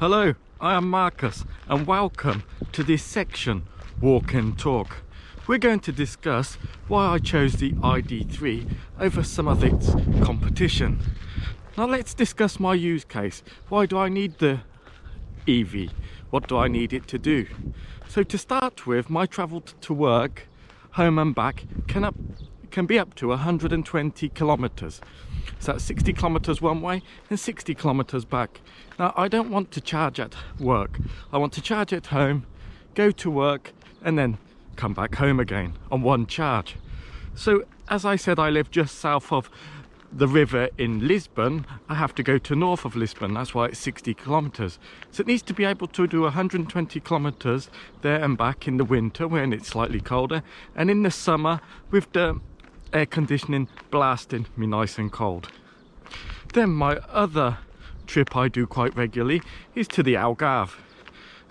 Hello, I am Marcus and welcome to this section, Walk and Talk. We're going to discuss why I chose the ID.3 over some of its competition. Now let's discuss my use case. Why do I need the EV? What do I need it to do? So to start with, my travel to work, home and back can be up to 120 kilometers. So that's 60 kilometers one way and 60 kilometers back. Now I don't want to charge at work. I want to charge at home, go to work and then come back home again on one charge. So as I said, I live just south of the river in Lisbon. I have to go to north of Lisbon, that's why it's 60 kilometers. So it needs to be able to do 120 kilometers there and back in the winter when it's slightly colder, and in the summer with the air conditioning blasting me nice and cold. Then my other trip I do quite regularly is to the Algarve.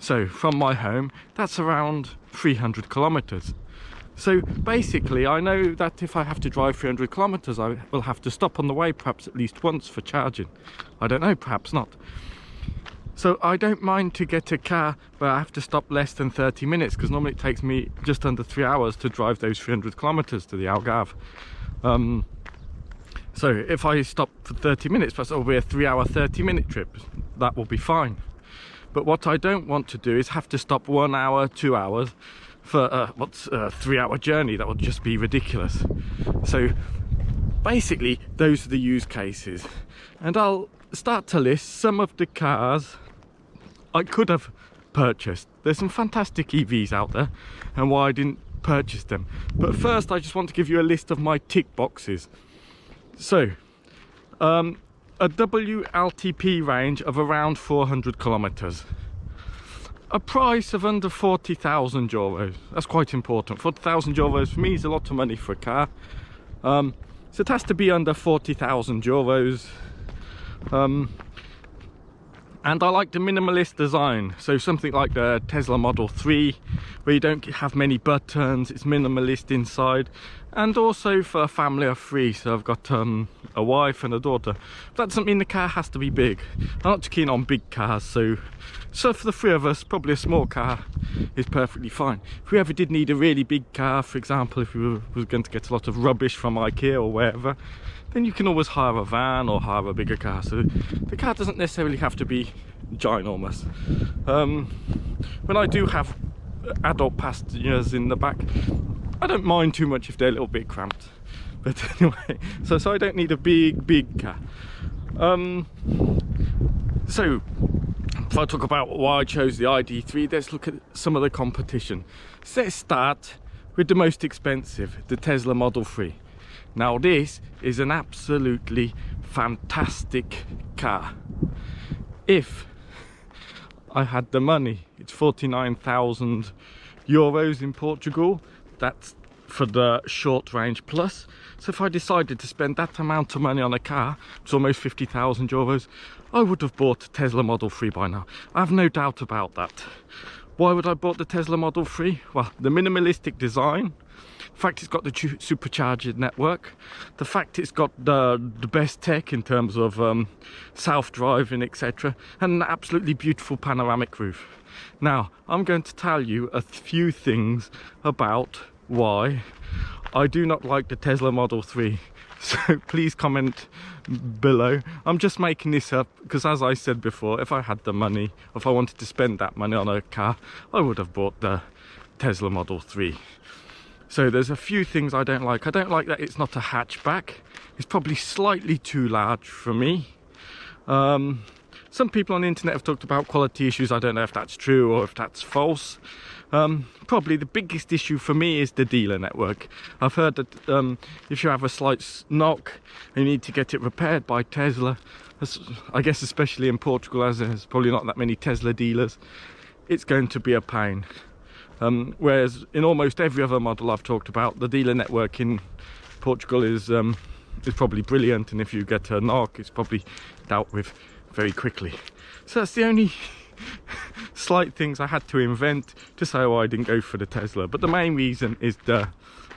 So from my home, that's around 300 kilometers. So basically I know that if I have to drive 300 kilometers, I will have to stop on the way perhaps at least once for charging. I don't know, perhaps not. So I don't mind to get a car where I have to stop less than 30 minutes, because normally it takes me just under 3 hours to drive those 300 kilometers to the Algarve. So if I stop for 30 minutes, perhaps it'll be a 3 hour, 30-minute trip. That will be fine. But what I don't want to do is have to stop 1 hour, 2 hours for what's a 3 hour journey. That would just be ridiculous. So basically those are the use cases, and I'll start to list some of the cars I could have purchased. There's some fantastic EVs out there and why I didn't purchase them. But first I just want to give you a list of my tick boxes. So a WLTP range of around 400 kilometers, a price of under 40,000 euros. That's quite important. 40,000 euros for me is a lot of money for a car. So it has to be under 40,000 euros. And I like the minimalist design, so something like the Tesla Model 3, where you don't have many buttons, it's minimalist inside. And also for a family of 3, so I've got a wife and a daughter. That doesn't mean the car has to be big. I'm not too keen on big cars, so for the 3 of us, probably a small car is perfectly fine. If we ever did need a really big car, for example, if we were going to get a lot of rubbish from IKEA or wherever, then you can always hire a van or hire a bigger car. So the car doesn't necessarily have to be ginormous. When I do have adult passengers in the back, I don't mind too much if they're a little bit cramped. But anyway, so I don't need a big car. So if I talk about why I chose the ID.3, let's look at some of the competition. So let's start with the most expensive, the Tesla Model 3. Now this is an absolutely fantastic car. If I had the money, it's 49,000 euros in Portugal. That's for the short range plus. So if I decided to spend that amount of money on a car, it's almost 50,000 euros, I would have bought a Tesla Model 3 by now. I have no doubt about that. Why would I bought the Tesla Model 3? Well, the minimalistic design, the fact it's got the supercharged network, the fact it's got the best tech in terms of self-driving, etc., and an absolutely beautiful panoramic roof. Now, I'm going to tell you a few things about why I do not like the Tesla Model 3. So please comment below. I'm just making this up because, as I said before, if I had the money, if I wanted to spend that money on a car, I would have bought the Tesla Model 3. So there's a few things I don't like. I don't like that it's not a hatchback. It's probably slightly too large for me. Some people on the internet have talked about quality issues. I don't know if that's true or if that's false. Probably the biggest issue for me is the dealer network. I've heard that if you have a slight knock and you need to get it repaired by Tesla, I guess especially in Portugal, as there's probably not that many Tesla dealers, it's going to be a pain. Whereas in almost every other model I've talked about, the dealer network in Portugal is probably brilliant, and if you get a knock, it's probably dealt with very quickly. So that's the only slight things I had to invent to say why I didn't go for the Tesla. But the main reason is the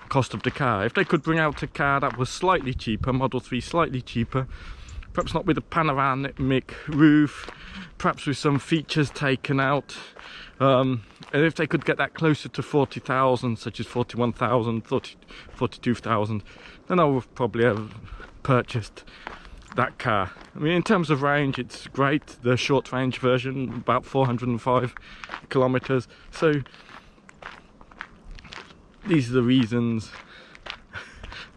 cost of the car. If they could bring out a car that was slightly cheaper, Model 3 slightly cheaper, perhaps not with a panoramic roof, perhaps with some features taken out. And if they could get that closer to 40,000, such as 41,000, 42,000, then I would probably have purchased that car. I mean, in terms of range, it's great. The short range version, about 405 kilometers. So these are the reasons.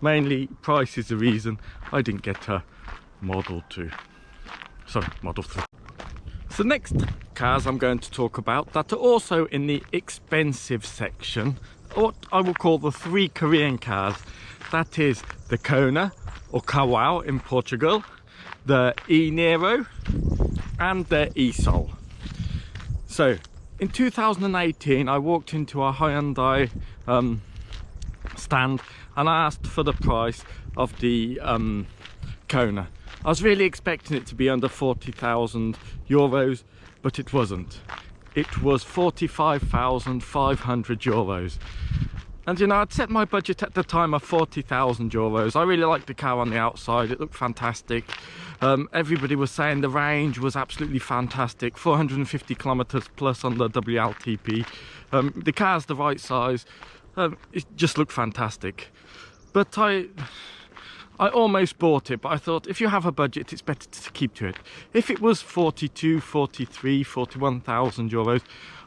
Mainly price is the reason I didn't get a Model 2. Sorry, Model 3. So next cars I'm going to talk about that are also in the expensive section, what I will call the 3 Korean cars. That is the Kona, or Kauai in Portugal, the e-Niro and the e-Soul. So in 2018 I walked into a Hyundai stand and I asked for the price of the Kona. I was really expecting it to be under 40,000 euros, but it wasn't. It was 45,500 euros. And you know, I'd set my budget at the time of 40,000 euros. I really liked the car on the outside. It looked fantastic. Everybody was saying the range was absolutely fantastic. 450 kilometers plus on the WLTP. The car's the right size. It just looked fantastic. But I almost bought it, but I thought if you have a budget, it's better to keep to it. If it was 42, 43, 41,000 euros,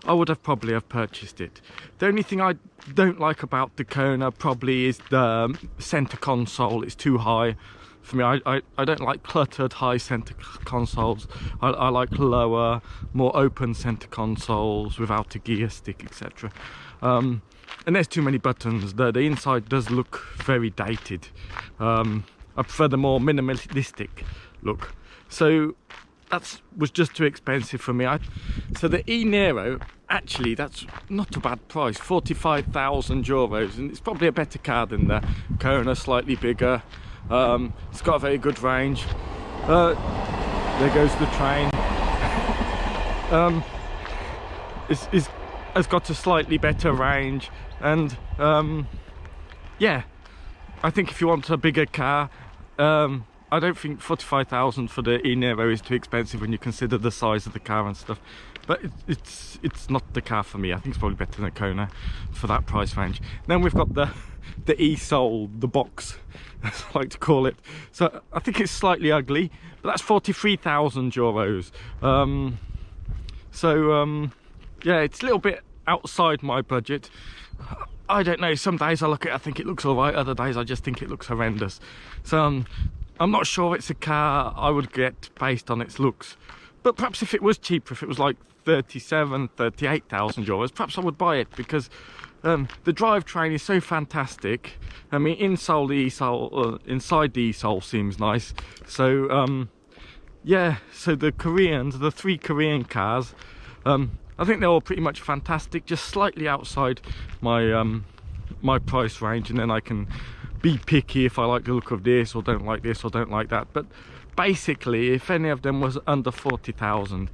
I would have probably have purchased it. The only thing I don't like about the Kona probably is the center console. It's too high for me. I don't like cluttered high center consoles. I like lower, more open center consoles without a gear stick, etc. And there's too many buttons. The inside does look very dated. I prefer the more minimalistic look. So that was just too expensive for me. So the e-Niro, actually, that's not a bad price, 45,000 euros, and it's probably a better car than the Kona, slightly bigger. It's got a very good range. There goes the train. Has got a slightly better range, and yeah, I think if you want a bigger car, I don't think 45,000 for the e-Niro is too expensive when you consider the size of the car and stuff. But it's not the car for me. I think it's probably better than a Kona for that price range. Then we've got the e-Soul, the box, as I like to call it. So I think it's slightly ugly, but that's 43,000 euros. Yeah, it's a little bit outside my budget. I don't know, some days I look at it, I think it looks alright, other days I just think it looks horrendous. So I'm not sure it's a car I would get based on its looks. But perhaps if it was cheaper, if it was like 37, 38,000 euros, perhaps I would buy it, because the drivetrain is so fantastic. I mean, inside the e-Soul seems nice. So yeah, so the 3 Korean cars, I think they're all pretty much fantastic, just slightly outside my my price range, and then I can be picky if I like the look of this or don't like this or don't like that. But basically, if any of them was under 40,000,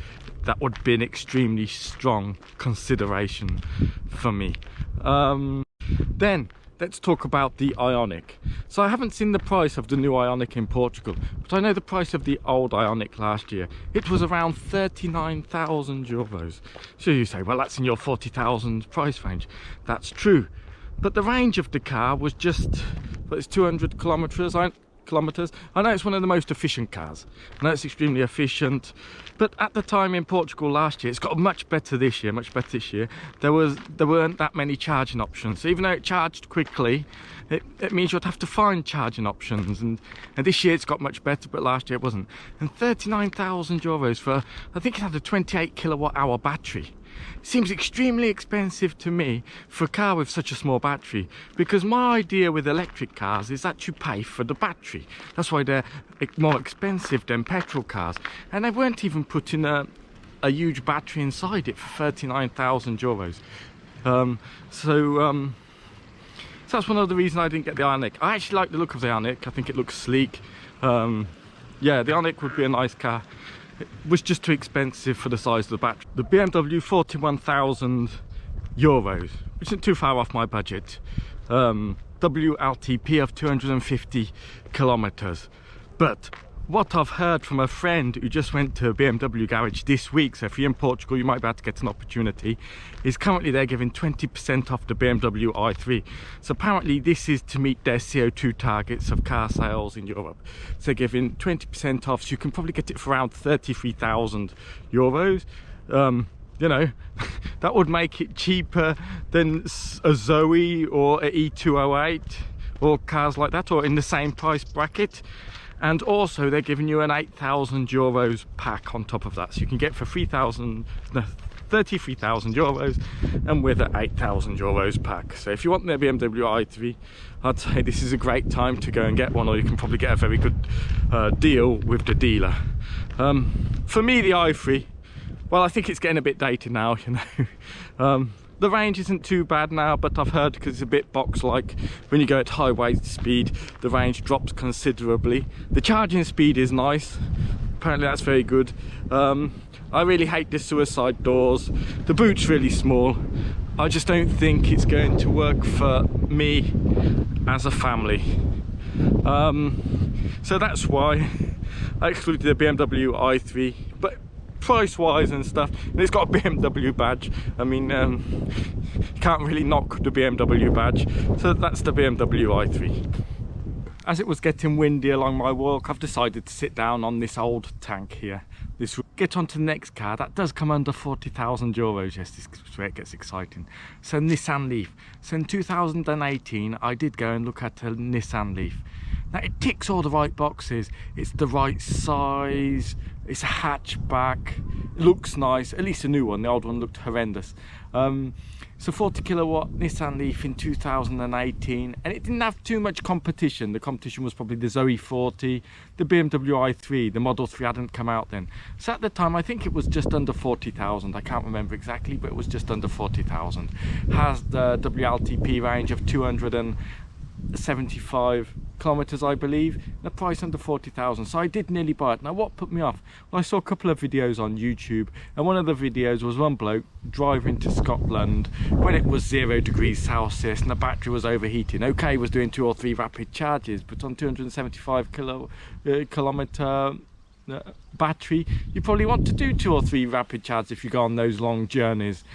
that would be an extremely strong consideration for me. Then let's talk about the Ioniq. So I haven't seen the price of the new Ioniq in Portugal, but I know the price of the old Ioniq last year. It was around 39,000 euros. So you say, well, that's in your 40,000 price range. That's true. But the range of the car was just, well, it's 200 kilometers. I know it's one of the most efficient cars. I know it's extremely efficient, but at the time in Portugal last year, it's got much better this year, there weren't that many charging options. So even though it charged quickly, it means you'd have to find charging options, and this year it's got much better, but last year it wasn't. And 39,000 euros for, I think it had a 28 kilowatt hour battery. Seems extremely expensive to me for a car with such a small battery, because my idea with electric cars is that you pay for the battery. That's why they're more expensive than petrol cars, and they weren't even putting a huge battery inside it for 39,000 euros. So that's one of the reasons I didn't get the Ioniq. I actually like the look of the Ioniq. I think it looks sleek. Yeah, the Ioniq would be a nice car. It was just too expensive for the size of the battery. The BMW, 41,000 euros, which isn't too far off my budget. WLTP of 250 kilometers. But what I've heard from a friend who just went to a BMW garage this week, so if you're in Portugal you might be able to get an opportunity, is currently they're giving 20% off the BMW i3. So apparently this is to meet their CO2 targets of car sales in Europe. So they're giving 20% off, so you can probably get it for around 33,000 euros. You know, that would make it cheaper than a Zoe or a E208 or cars like that, or in the same price bracket. And also they're giving you an 8,000 euros pack on top of that, so you can get for 33,000 euros and with an 8,000 euros pack. So if you want the BMW i3, I'd say this is a great time to go and get one, or you can probably get a very good deal with the dealer. For me, the i3, well, I think it's getting a bit dated now, you know. The range isn't too bad now, but I've heard because it's a bit box-like, when you go at highway speed, the range drops considerably. The charging speed is nice. Apparently that's very good. I really hate the suicide doors. The boot's really small. I just don't think it's going to work for me as a family. So that's why I excluded the BMW i3. But price wise and stuff, and it's got a BMW badge. I mean, you can't really knock the BMW badge. So that's the BMW i3. As it was getting windy along my walk, I've decided to sit down on this old tank here. Get on to the next car that does come under 40,000 euros. Yes, this is where it gets exciting. So Nissan Leaf. So in 2018 I did go and look at a Nissan Leaf. Now it ticks all the right boxes. It's the right size, it's a hatchback, it looks nice, at least a new one. The old one looked horrendous. So 40 kilowatt Nissan Leaf in 2018, and it didn't have too much competition. The competition was probably the Zoe 40, the BMW i3, the Model 3 hadn't come out then. So at the time I think it was just under 40,000, I can't remember exactly, but it was just under 40,000. Has the WLTP range of 275 kilometers, I believe, the price under 40,000. So I did nearly buy it. Now what put me off? Well, I saw a couple of videos on YouTube, and one of the videos was one bloke driving to Scotland when it was 0 degrees Celsius and the battery was overheating. Okay, he was doing 2 or 3 rapid charges, but on 275 kilometer battery, you probably want to do 2 or 3 rapid charges if you go on those long journeys.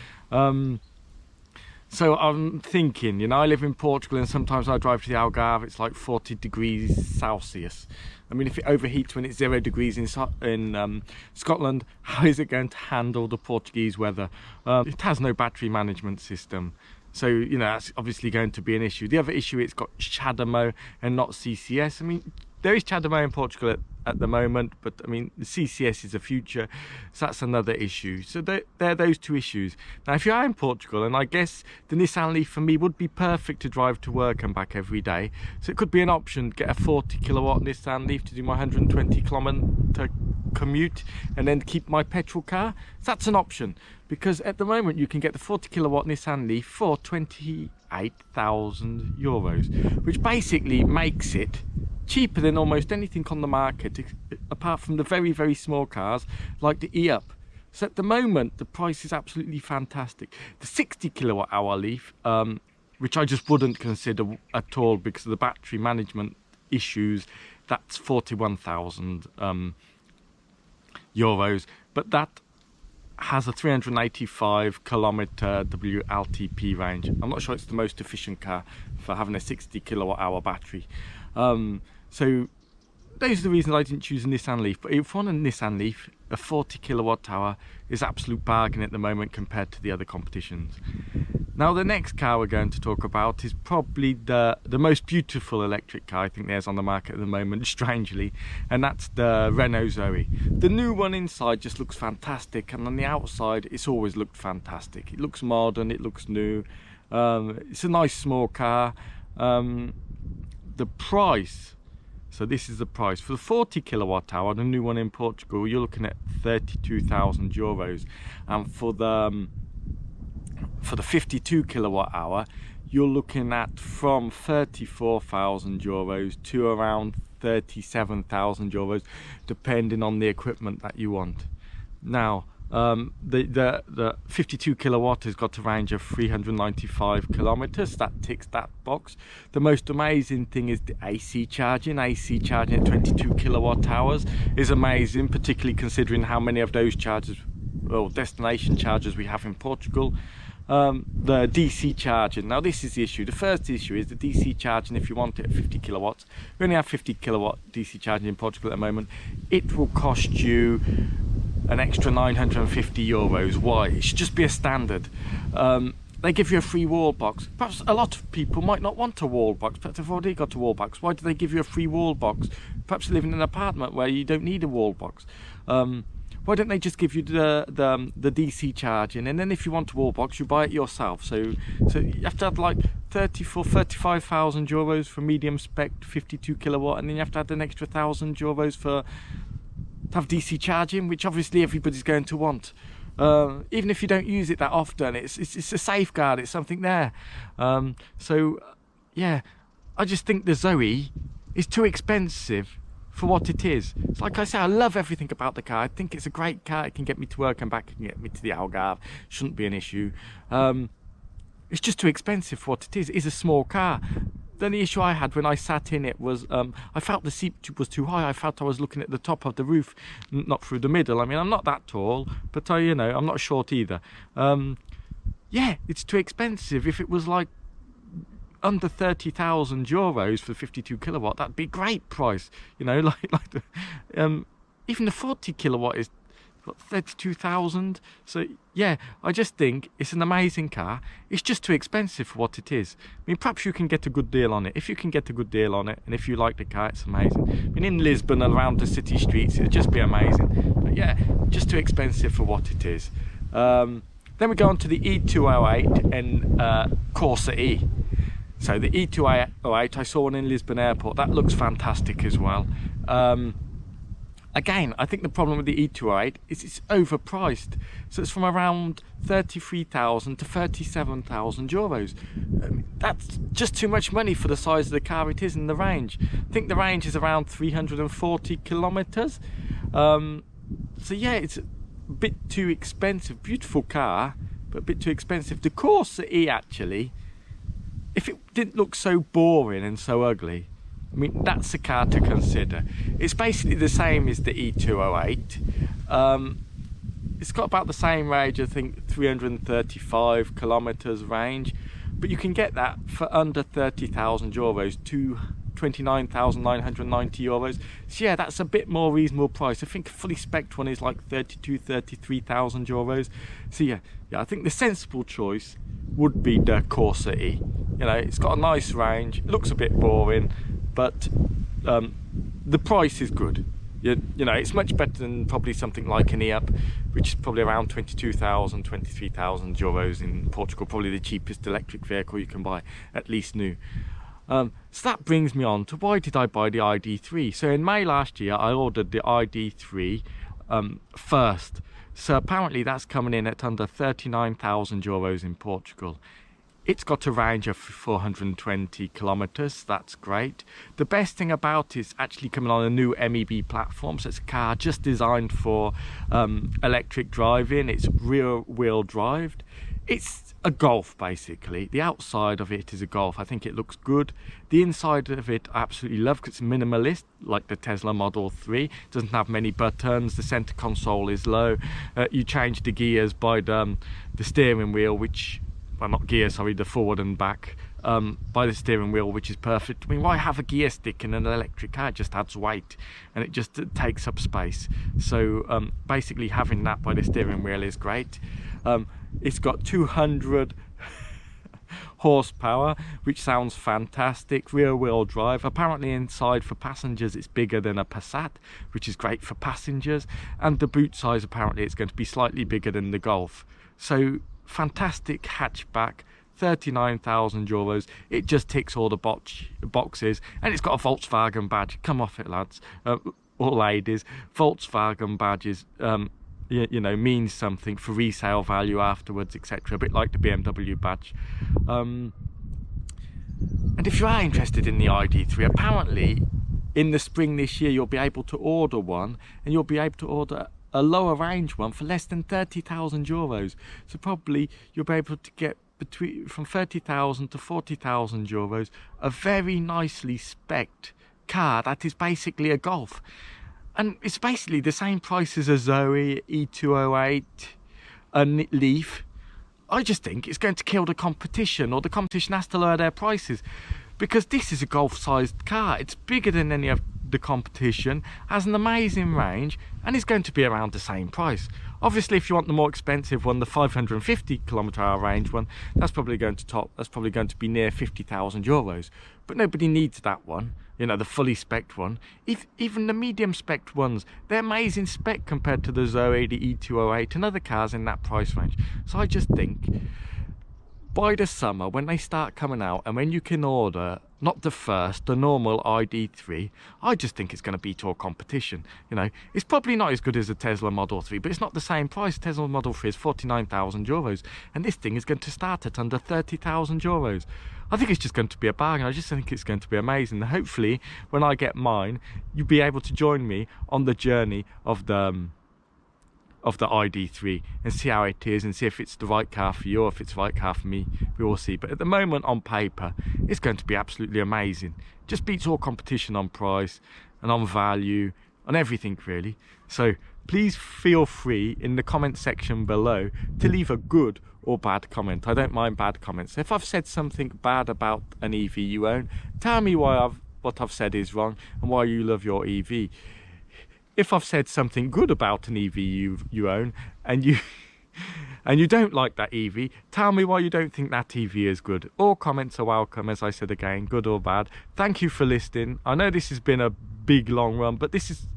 So I'm thinking, you know, I live in Portugal and sometimes I drive to the Algarve, it's like 40 degrees Celsius. I mean, if it overheats when it's 0 degrees in Scotland, how is it going to handle the Portuguese weather? It has no battery management system. So, you know, that's obviously going to be an issue. The other issue, it's got CHAdeMO and not CCS. I mean, there is CHAdeMO in Portugal at the moment, but I mean, the CCS is the future, so that's another issue. So there are those 2 issues. Now, if you are in Portugal, and I guess the Nissan Leaf for me would be perfect to drive to work and back every day, so it could be an option, get a 40 kilowatt Nissan Leaf to do my 120 kilometer commute and then keep my petrol car. So that's an option, because at the moment you can get the 40 kilowatt Nissan Leaf for 28,000 euros, which basically makes it cheaper than almost anything on the market, apart from the very, very small cars like the e-Up. So at the moment the price is absolutely fantastic. The 60 kilowatt hour Leaf, which I just wouldn't consider at all because of the battery management issues, that's 41,000 euros, but that has a 385 kilometer WLTP range. I'm not sure it's the most efficient car for having a 60 kilowatt hour battery. So those are the reasons I didn't choose a Nissan Leaf. But if you want a Nissan Leaf, a 40 kilowatt hour is absolute bargain at the moment compared to the other competitions. Now the next car we're going to talk about is probably the most beautiful electric car I think there's on the market at the moment, strangely, and that's the Renault Zoe. The new one inside just looks fantastic, and on the outside it's always looked fantastic. It looks modern, it looks new, it's a nice small car. The price, so this is the price for the 40 kilowatt hour, the new one in Portugal, you're looking at 32,000 euros, and for the 52 kilowatt hour you're looking at from 34,000 euros to around 37,000 euros, depending on the equipment that you want. Now The 52 kilowatt has got a range of 395 kilometers. That ticks that box. The most amazing thing is the AC charging. AC charging at 22 kilowatt hours is amazing, particularly considering how many of those chargers, well, destination chargers we have in Portugal. The DC charging, now this is the issue. The first issue is the DC charging. If you want it at 50 kilowatts, we only have 50 kilowatt DC charging in Portugal at the moment. It will cost you an extra 950 euros. Why? It should just be a standard. They give you a free wall box. Perhaps a lot of people might not want a wall box, but they've already got a wall box. Why do they give you a free wall box? Perhaps you live in an apartment where you don't need a wall box. Why don't they just give you the DC charging, and then if you want a wall box, you buy it yourself. So you have to have like 35,000 euros for medium spec 52 kilowatt, and then you have to add an extra 1,000 euros to have DC charging, which obviously everybody's going to want. Even if you don't use it that often, it's a safeguard. It's something there. Yeah, I just think the Zoe is too expensive for what it is. It's like I say, I love everything about the car. I think it's a great car. It can get me to work and back, it can get me to the Algarve. Shouldn't be an issue. It's just too expensive for what it is. It is a small car. The only issue I had when I sat in it was I felt the seat was too high. I felt I was looking at the top of the roof, not through the middle. I mean, I'm not that tall, but you know, I'm not short either. Yeah, it's too expensive. If it was like under 30,000 euros for 52 kilowatt, that'd be a great price. You know, like even the 40 kilowatt is what, 32,000. So yeah, I just think it's an amazing car. It's just too expensive for what it is. I mean, perhaps you can get a good deal on it. If you can get a good deal on it, and if you like the car, it's amazing. I mean, in Lisbon and around the city streets, it'd just be amazing. But yeah, just too expensive for what it is. Then we go on to the E208 and Corsa-E. So the E208, I saw one in Lisbon Airport. That looks fantastic as well. Again, I think the problem with the E208 is it's overpriced. So it's from around 33,000 to 37,000 euros. That's just too much money for the size of the car it is in the range. I think the range is around 340 kilometers. So yeah, it's a bit too expensive. Beautiful car, but a bit too expensive. The Corsa-E actually, if it didn't look so boring and so ugly, I mean, that's a car to consider. It's basically the same as the E208. It's got about the same range, I think 335 kilometers range, but you can get that for under 30,000 euros to 29,990 euros. So yeah, that's a bit more reasonable price. I think a fully spec'd one is like 33,000 euros. So yeah, I think the sensible choice would be the Corsa-E. You know, it's got a nice range. It looks a bit boring, but the price is good. You know, it's much better than probably something like an e-up, which is probably around 22,000, 23,000 euros in Portugal. Probably the cheapest electric vehicle you can buy, at least new. So that brings me on to why did I buy the ID.3? So in May last year, I ordered the ID.3 first. So apparently that's coming in at under 39,000 euros in Portugal. It's got a range of 420 kilometers. That's great. The best thing about it is actually coming on a new MEB platform. So it's a car just designed for electric driving. It's rear wheel drive. It's a Golf basically. The outside of it is a Golf. I think it looks good. The inside of it I absolutely love because it's minimalist, like the Tesla Model 3. It doesn't have many buttons. The center console is low. You change the gears by the steering wheel, which, well, not gears, sorry, the forward and back, by the steering wheel, which is perfect. I mean, why have a gear stick in an electric car? It just adds weight and it just takes up space. So basically having that by the steering wheel is great. It's got 200 horsepower, which sounds fantastic. Rear wheel drive. Apparently inside for passengers it's bigger than a Passat, which is great for passengers. And the boot size, apparently it's going to be slightly bigger than the Golf. So fantastic hatchback, 39,000 euros. It just ticks all the boxes, and it's got a Volkswagen badge. Come off it, lads, or ladies. Volkswagen badges, you know, means something for resale value afterwards, etc. A bit like the BMW badge. And if you are interested in the ID.3, apparently in the spring this year you'll be able to order one, and you'll be able to order a lower range one for less than 30,000 euros. So probably you'll be able to get from 30,000 to 40,000 euros a very nicely spec'd car that is basically a Golf. And it's basically the same price as a Zoe, E208, a Leaf. I just think it's going to kill the competition, or the competition has to lower their prices, because this is a Golf-sized car. It's bigger than any of the competition, has an amazing range, and is going to be around the same price. Obviously, if you want the more expensive one, the 550 km/h range one, that's probably going to be near 50,000 euros. But nobody needs that one, you know, the fully spec'd one. Even the medium spec'd ones, they're amazing spec compared to the Zoe, the E208 and other cars in that price range. So I just think by the summer, when they start coming out, and when you can order not the first, the normal ID.3, I just think it's going to beat all competition. You know, it's probably not as good as a Tesla Model 3, but it's not the same price. Tesla Model 3 is 49,000 euros, and this thing is going to start at under 30,000 euros. I think it's just going to be a bargain. I just think it's going to be amazing. And hopefully, when I get mine, you'll be able to join me on the journey of the ID.3 and see how it is, and see if it's the right car for you or if it's the right car for me. We will see. But at the moment, on paper, it's going to be absolutely amazing. Just beats all competition on price and on value, on everything really. So please feel free in the comment section below to leave a good or bad comment. I don't mind bad comments. If I've said something bad about an EV you own, tell me why what I've said is wrong and why you love your EV. If I've said something good about an EV you own and you don't like that EV, tell me why you don't think that EV is good. All comments are welcome, as I said again, good or bad. Thank you for listening. I know this has been a big long run, but this is